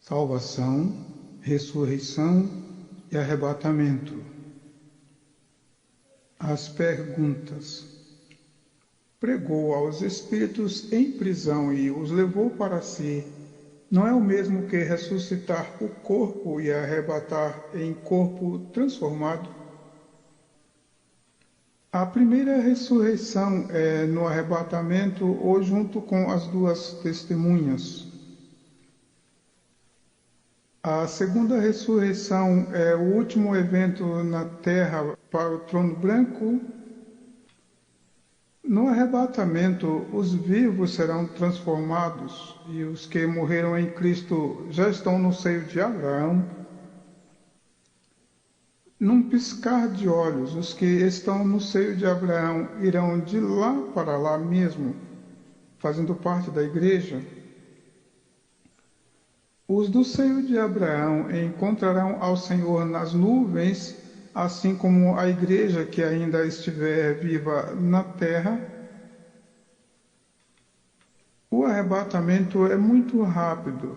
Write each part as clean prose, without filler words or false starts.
salvação, ressurreição e arrebatamento. As perguntas. Pregou aos espíritos em prisão e os levou para si. Não é o mesmo que ressuscitar o corpo e arrebatar em corpo transformado? A primeira ressurreição é no arrebatamento ou junto com as duas testemunhas. A segunda ressurreição é o último evento na terra para o trono branco. No arrebatamento, os vivos serão transformados e os que morreram em Cristo já estão no seio de Abraão. Num piscar de olhos, os que estão no seio de Abraão irão de lá para lá mesmo, fazendo parte da igreja. Os do seio de Abraão encontrarão ao Senhor nas nuvens, assim como a igreja que ainda estiver viva na terra. O arrebatamento é muito rápido.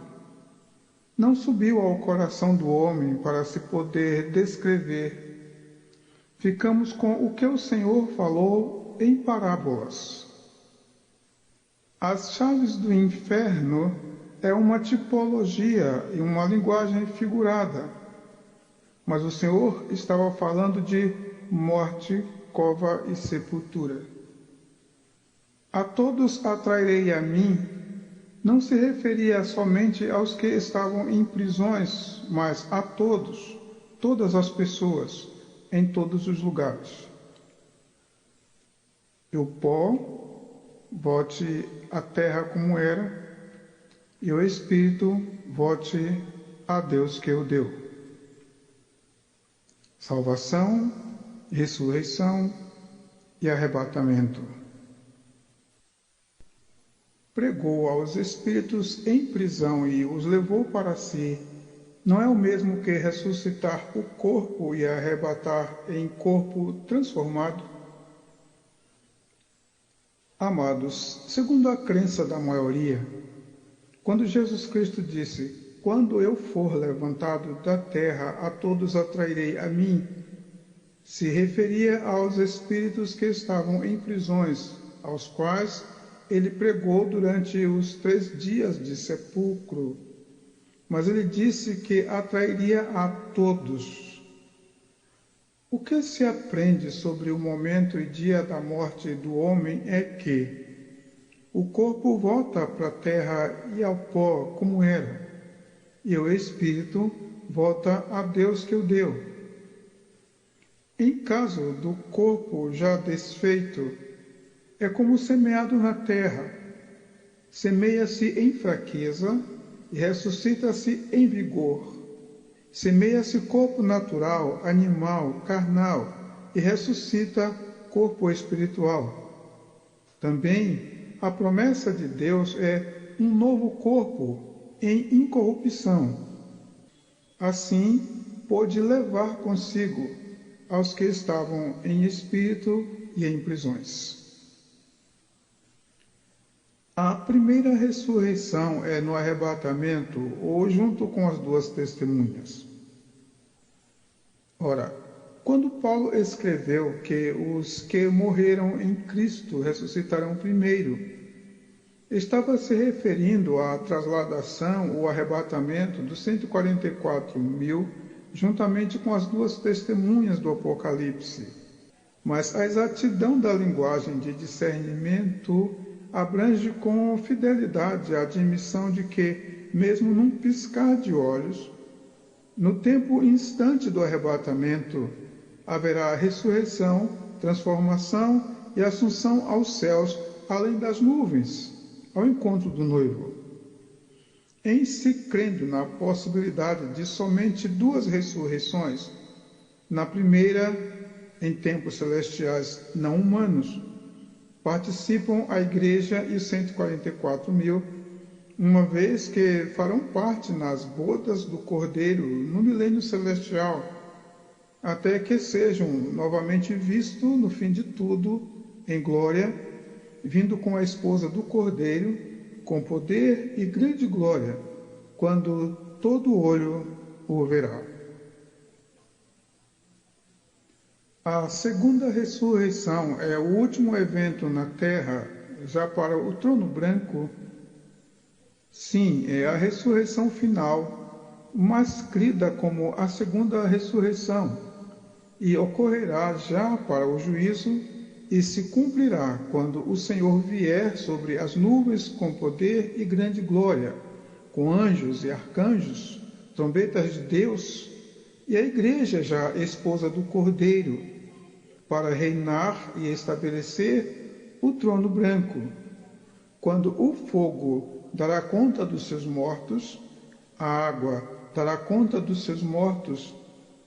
Não subiu ao coração do homem para se poder descrever. Ficamos com o que o Senhor falou em parábolas. As chaves do inferno é uma tipologia e uma linguagem figurada. Mas o Senhor estava falando de morte, cova e sepultura. A todos atrairei a mim, não se referia somente aos que estavam em prisões, mas a todos, todas as pessoas, em todos os lugares. E o pó volte à terra como era, e o Espírito volte a Deus que o deu. Salvação, ressurreição e arrebatamento. Pregou aos espíritos em prisão e os levou para si. Não é o mesmo que ressuscitar o corpo e arrebatar em corpo transformado? Amados, segundo a crença da maioria, quando Jesus Cristo disse: "Quando eu for levantado da terra, a todos atrairei a mim", se referia aos espíritos que estavam em prisões, aos quais ele pregou durante os 3 dias de sepulcro. Mas ele disse que atrairia a todos. O que se aprende sobre o momento e dia da morte do homem é que o corpo volta para a terra e ao pó como era, e o espírito volta a Deus que o deu. Em caso do corpo já desfeito, é como semeado na terra. Semeia-se em fraqueza e ressuscita-se em vigor. Semeia-se corpo natural, animal, carnal, e ressuscita corpo espiritual. Também a promessa de Deus é um novo corpo em incorrupção. Assim, pôde levar consigo aos que estavam em espírito e em prisões. A primeira ressurreição é no arrebatamento ou junto com as duas testemunhas. Ora, quando Paulo escreveu que os que morreram em Cristo ressuscitarão primeiro, estava se referindo à trasladação ou arrebatamento dos 144.000, juntamente com as duas testemunhas do Apocalipse. Mas a exatidão da linguagem de discernimento abrange com fidelidade a admissão de que, mesmo num piscar de olhos, no tempo instante do arrebatamento, haverá ressurreição, transformação e assunção aos céus, além das nuvens, ao encontro do noivo. Em se crendo na possibilidade de somente 2 ressurreições, na primeira, em tempos celestiais não humanos, participam a igreja e os 144.000, uma vez que farão parte nas bodas do Cordeiro no milênio celestial, até que sejam novamente vistos no fim de tudo, em glória, vindo com a esposa do Cordeiro, com poder e grande glória, quando todo olho o verá. A segunda ressurreição é o último evento na Terra, já para o trono branco. Sim, é a ressurreição final, mas crida como a segunda ressurreição, e ocorrerá já para o juízo e se cumprirá quando o Senhor vier sobre as nuvens com poder e grande glória, com anjos e arcanjos, trombetas de Deus, e a igreja já esposa do Cordeiro, para reinar e estabelecer o trono branco. Quando o fogo dará conta dos seus mortos, a água dará conta dos seus mortos,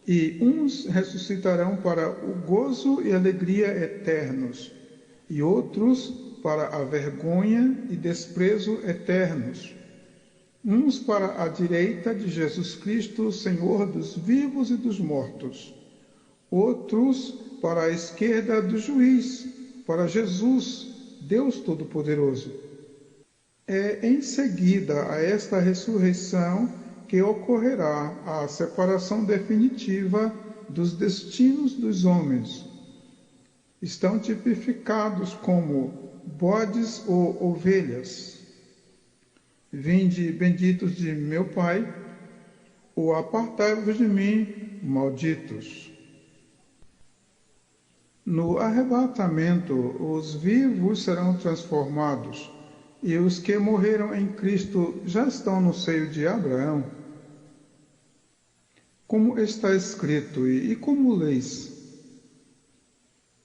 e uns ressuscitarão para o gozo e alegria eternos, e outros para a vergonha e desprezo eternos. Uns para a direita de Jesus Cristo, Senhor dos vivos e dos mortos. Outros para a esquerda do juiz, para Jesus, Deus Todo-Poderoso. É em seguida a esta ressurreição que ocorrerá a separação definitiva dos destinos dos homens. Estão tipificados como bodes ou ovelhas. Vinde, benditos de meu Pai, ou apartai-vos de mim, malditos. No arrebatamento, os vivos serão transformados, e os que morreram em Cristo já estão no seio de Abraão. Como está escrito, e como leis?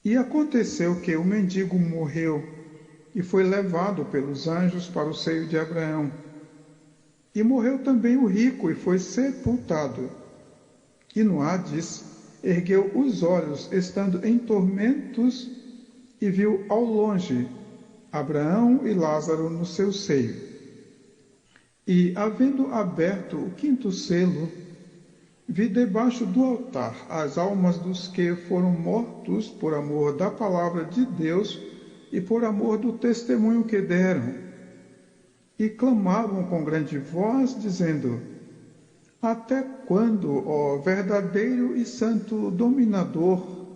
E aconteceu que o mendigo morreu, e foi levado pelos anjos para o seio de Abraão. E morreu também o rico, e foi sepultado. E no Hades ergueu os olhos, estando em tormentos, e viu ao longe Abraão e Lázaro no seu seio. E, havendo aberto o quinto selo, vi debaixo do altar as almas dos que foram mortos por amor da palavra de Deus e por amor do testemunho que deram. E clamavam com grande voz, dizendo: Até quando, ó verdadeiro e santo dominador,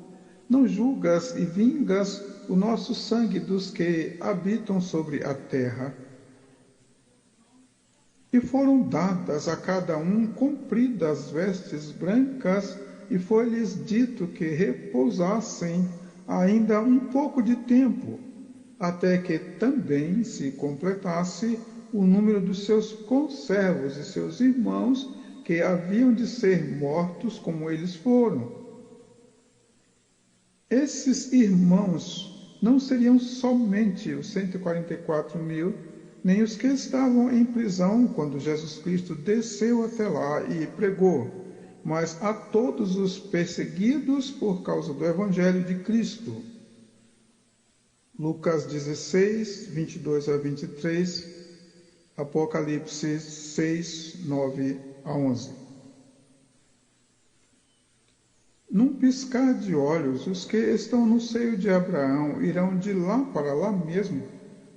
não julgas e vingas o nosso sangue dos que habitam sobre a terra? E foram dadas a cada um compridas vestes brancas, e foi-lhes dito que repousassem ainda um pouco de tempo, até que também se completasse o número dos seus conservos e seus irmãos, que haviam de ser mortos como eles foram. Esses irmãos não seriam somente os 144.000, nem os que estavam em prisão quando Jesus Cristo desceu até lá e pregou, mas a todos os perseguidos por causa do Evangelho de Cristo. Lucas 16, 22 a 23, Apocalipse 6, 9 a 11. Num piscar de olhos, os que estão no seio de Abraão irão de lá para lá mesmo,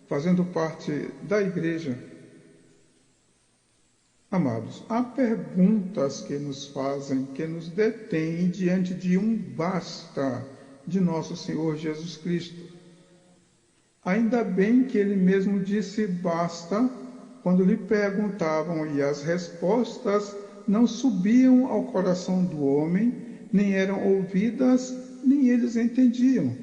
fazendo parte da igreja. Amados, há perguntas que nos fazem, que nos detêm diante de um basta de nosso Senhor Jesus Cristo. Ainda bem que ele mesmo disse basta quando lhe perguntavam, e as respostas não subiam ao coração do homem, nem eram ouvidas, nem eles entendiam.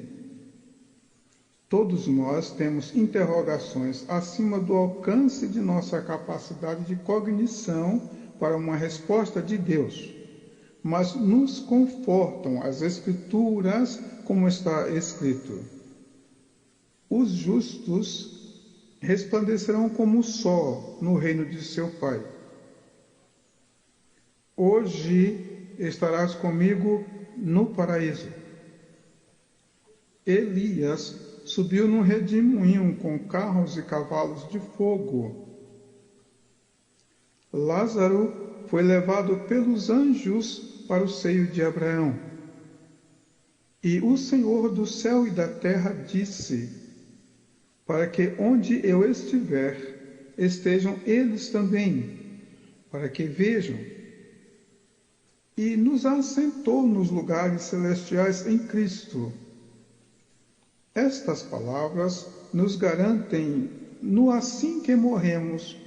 Todos nós temos interrogações acima do alcance de nossa capacidade de cognição para uma resposta de Deus, mas nos confortam as Escrituras, como está escrito: os justos resplandecerão como o sol no reino de seu Pai. Hoje estarás comigo no paraíso. Elias subiu num redemoinho com carros e cavalos de fogo. Lázaro foi levado pelos anjos para o seio de Abraão. E o Senhor do céu e da terra disse: para que onde eu estiver, estejam eles também, para que vejam. E nos assentou nos lugares celestiais em Cristo. Estas palavras nos garantem, no assim que morremos,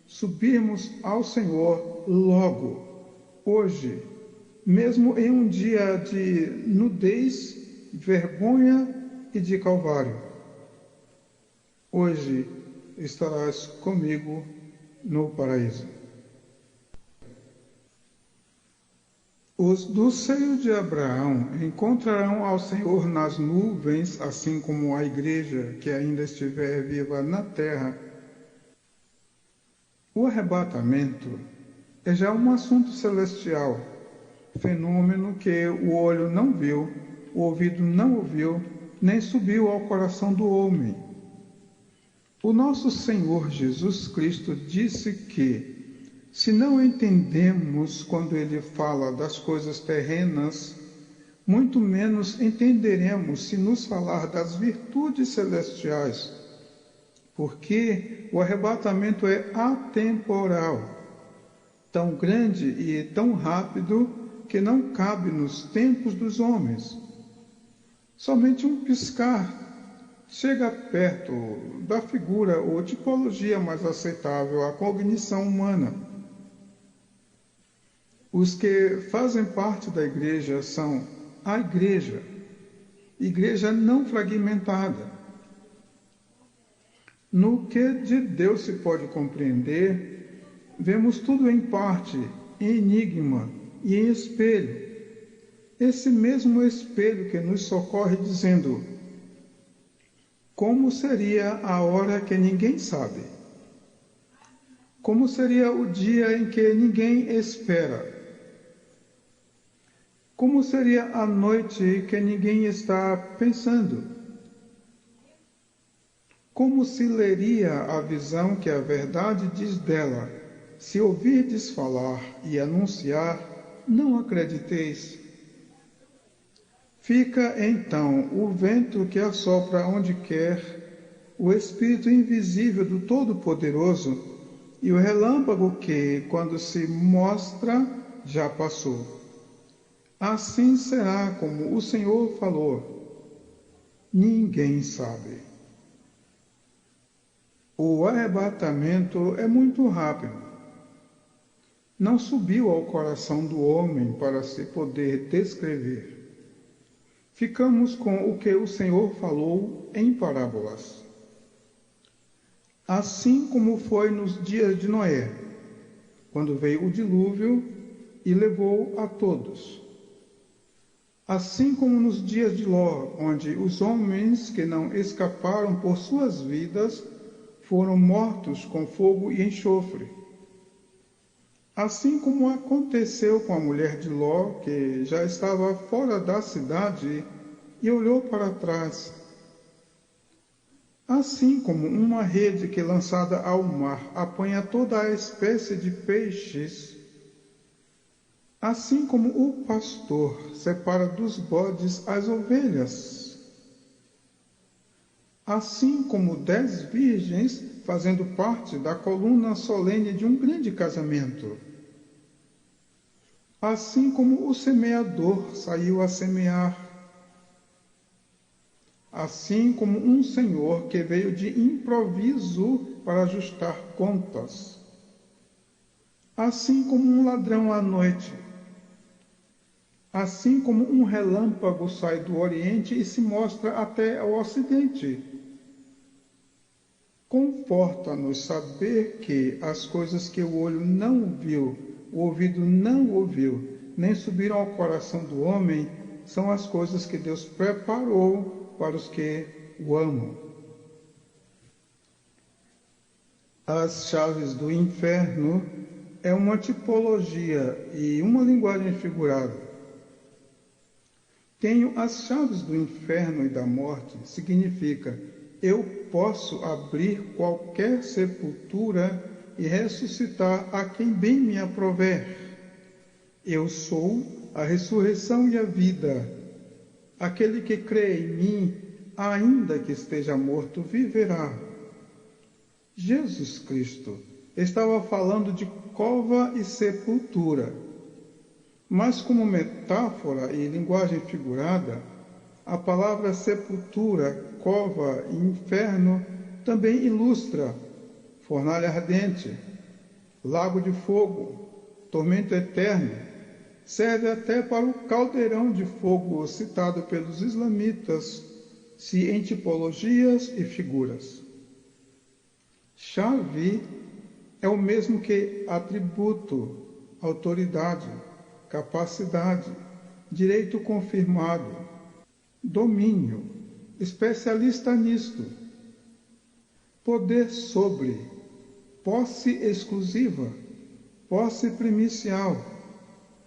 subirmos ao Senhor logo, hoje, mesmo em um dia de nudez, vergonha e de calvário. Hoje estarás comigo no paraíso. Os do seio de Abraão encontrarão ao Senhor nas nuvens, assim como a igreja que ainda estiver viva na terra. O arrebatamento é já um assunto celestial, fenômeno que o olho não viu, o ouvido não ouviu, nem subiu ao coração do homem. O nosso Senhor Jesus Cristo disse que, se não entendemos quando ele fala das coisas terrenas, muito menos entenderemos se nos falar das virtudes celestiais, porque o arrebatamento é atemporal, tão grande e tão rápido que não cabe nos tempos dos homens. Somente um piscar chega perto da figura ou tipologia mais aceitável à cognição humana. Os que fazem parte da igreja são a igreja não fragmentada. No que de Deus se pode compreender, vemos tudo em parte, em enigma e em espelho. Esse mesmo espelho que nos socorre dizendo: como seria a hora que ninguém sabe? Como seria o dia em que ninguém espera? Como seria a noite que ninguém está pensando? Como se leria a visão que a verdade diz dela? Se ouvirdes falar e anunciar, não acrediteis. Fica então o vento que assopra onde quer, o Espírito invisível do Todo-Poderoso e o relâmpago que, quando se mostra, já passou. Assim será como o Senhor falou. Ninguém sabe. O arrebatamento é muito rápido. Não subiu ao coração do homem para se poder descrever. Ficamos com o que o Senhor falou em parábolas. Assim como foi nos dias de Noé, quando veio o dilúvio e levou a todos. Assim como nos dias de Ló, onde os homens que não escaparam por suas vidas foram mortos com fogo e enxofre. Assim como aconteceu com a mulher de Ló, que já estava fora da cidade e olhou para trás. Assim como uma rede que lançada ao mar apanha toda a espécie de peixes, assim como o pastor separa dos bodes as ovelhas, assim como 10 virgens fazendo parte da coluna solene de um grande casamento, assim como o semeador saiu a semear, assim como um senhor que veio de improviso para ajustar contas, assim como um ladrão à noite, assim como um relâmpago sai do Oriente e se mostra até ao Ocidente. Conforta-nos saber que as coisas que o olho não viu, o ouvido não ouviu, nem subiram ao coração do homem, são as coisas que Deus preparou para os que o amam. As chaves do inferno é uma tipologia e uma linguagem figurada. Tenho as chaves do inferno e da morte significa: eu posso abrir qualquer sepultura e ressuscitar a quem bem me aprover. Eu sou a ressurreição e a vida. Aquele que crê em mim, ainda que esteja morto, viverá. Jesus Cristo estava falando de cova e sepultura. Mas como metáfora e linguagem figurada, a palavra sepultura, cova e inferno também ilustra fornalha ardente, lago de fogo, tormento eterno. Serve até para o caldeirão de fogo citado pelos islamitas, se em tipologias e figuras. Chave é o mesmo que atributo, autoridade, capacidade, direito confirmado, domínio, especialista nisto, poder sobre, posse exclusiva, posse primicial,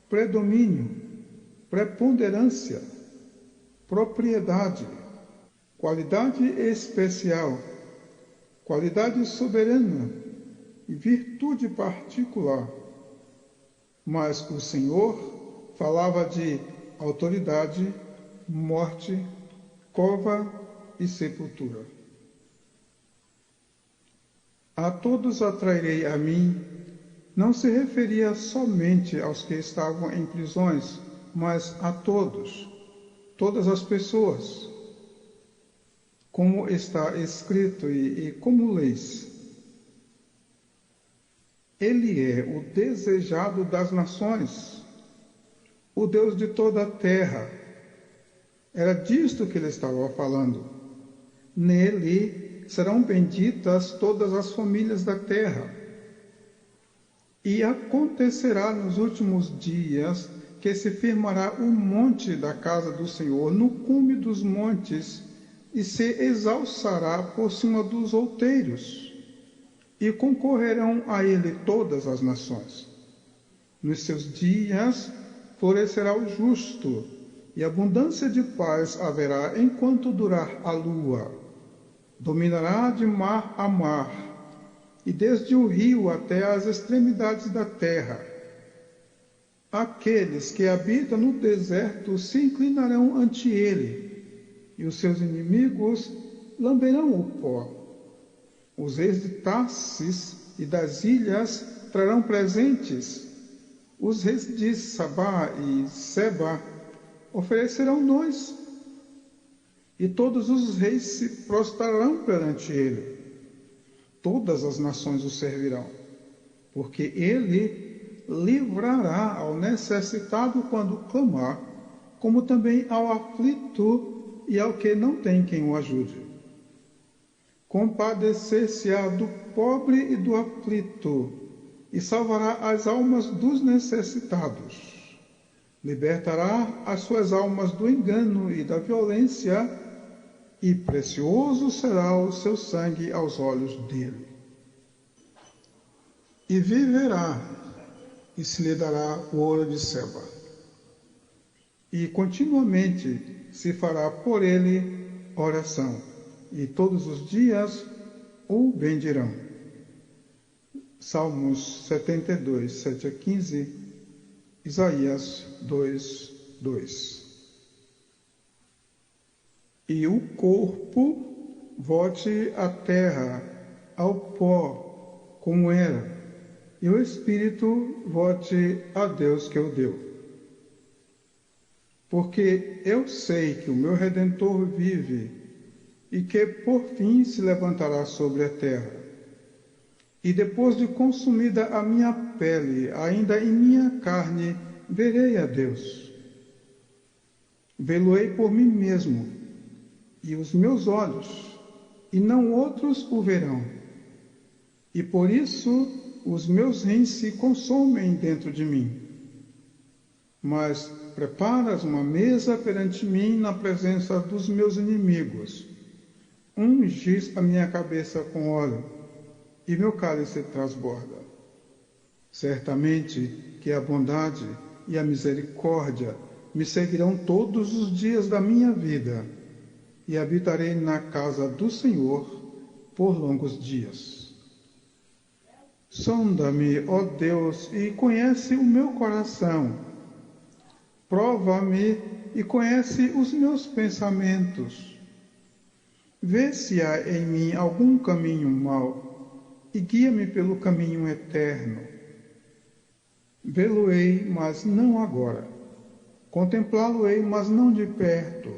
predomínio, preponderância, propriedade, qualidade especial, qualidade soberana e virtude particular. Mas o Senhor falava de autoridade, morte, cova e sepultura. A todos atrairei a mim, não se referia somente aos que estavam em prisões, mas a todos, todas as pessoas. Como está escrito e como leis. Ele é o desejado das nações, o Deus de toda a terra. Era disto que ele estava falando. Nele serão benditas todas as famílias da terra. E acontecerá nos últimos dias que se firmará o monte da casa do Senhor no cume dos montes e se exalçará por cima dos outeiros, e concorrerão a ele todas as nações. Nos seus dias florescerá o justo, e abundância de paz haverá enquanto durar a lua. Dominará de mar a mar, e desde o rio até as extremidades da terra. Aqueles que habitam no deserto se inclinarão ante ele, e os seus inimigos lamberão o pó. Os reis de Tarsis e das ilhas trarão presentes. Os reis de Sabá e Seba oferecerão nós. E todos os reis se prostrarão perante ele. Todas as nações o servirão, porque ele livrará ao necessitado quando clamar, como também ao aflito e ao que não tem quem o ajude. Compadecer-se-á do pobre e do aflito, e salvará as almas dos necessitados. Libertará as suas almas do engano e da violência, e precioso será o seu sangue aos olhos dele. E viverá, e se lhe dará o ouro de Seba. E continuamente se fará por ele oração, e todos os dias o bendirão. Salmos 72, 7 a 15, Isaías 2, 2. E o corpo volte à terra, ao pó, como era, e o espírito volte a Deus que o deu. Porque eu sei que o meu Redentor vive, e que por fim se levantará sobre a terra. E depois de consumida a minha pele, ainda em minha carne, verei a Deus. Vê-lo-ei por mim mesmo, e os meus olhos, e não outros o verão. E por isso os meus rins se consomem dentro de mim. Mas preparas uma mesa perante mim na presença dos meus inimigos. Ungis a minha cabeça com óleo, e meu cálice transborda. Certamente que a bondade e a misericórdia me seguirão todos os dias da minha vida, e habitarei na casa do Senhor por longos dias. Sonda-me, ó Deus, e conhece o meu coração. Prova-me e conhece os meus pensamentos. Vê se há em mim algum caminho mau, e guia-me pelo caminho eterno. Vê-lo-ei, mas não agora. Contemplá-lo-ei, mas não de perto.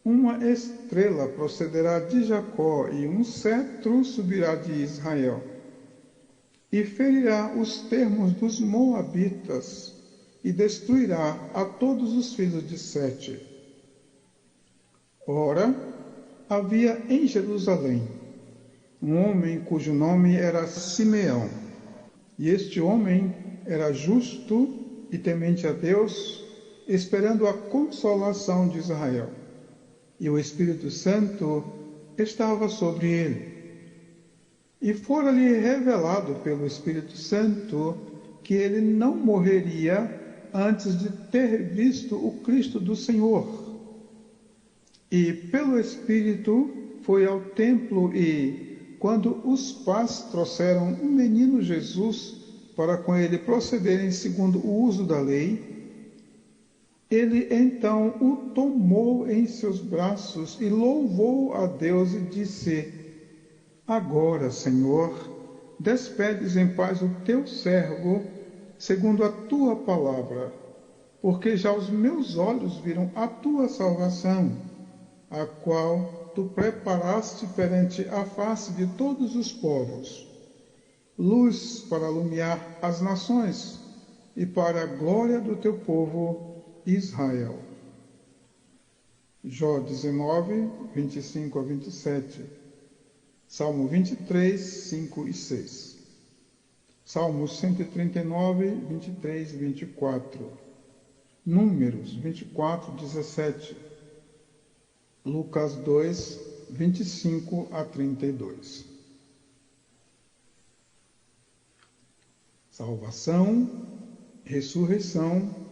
Uma estrela procederá de Jacó e um cetro subirá de Israel. E ferirá os termos dos moabitas e destruirá a todos os filhos de Sete. Ora, havia em Jerusalém um homem cujo nome era Simeão. E este homem era justo e temente a Deus, esperando a consolação de Israel. E o Espírito Santo estava sobre ele. E fora-lhe revelado pelo Espírito Santo que ele não morreria antes de ter visto o Cristo do Senhor. E pelo Espírito foi ao templo e, quando os pais trouxeram um menino Jesus para com ele procederem segundo o uso da lei, ele então o tomou em seus braços e louvou a Deus e disse: Agora, Senhor, despedes em paz o teu servo, segundo a tua palavra, porque já os meus olhos viram a tua salvação, a qual tu preparaste perante a face de todos os povos, luz para iluminar as nações e para a glória do teu povo Israel. Jó 19, 25 a 27. Salmo 23, 5 e 6. Salmos 139, 23 e 24. Números 24, 17. Lucas 2, 25 a 32. Salvação, ressurreição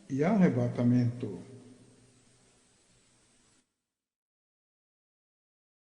e arrebatamento.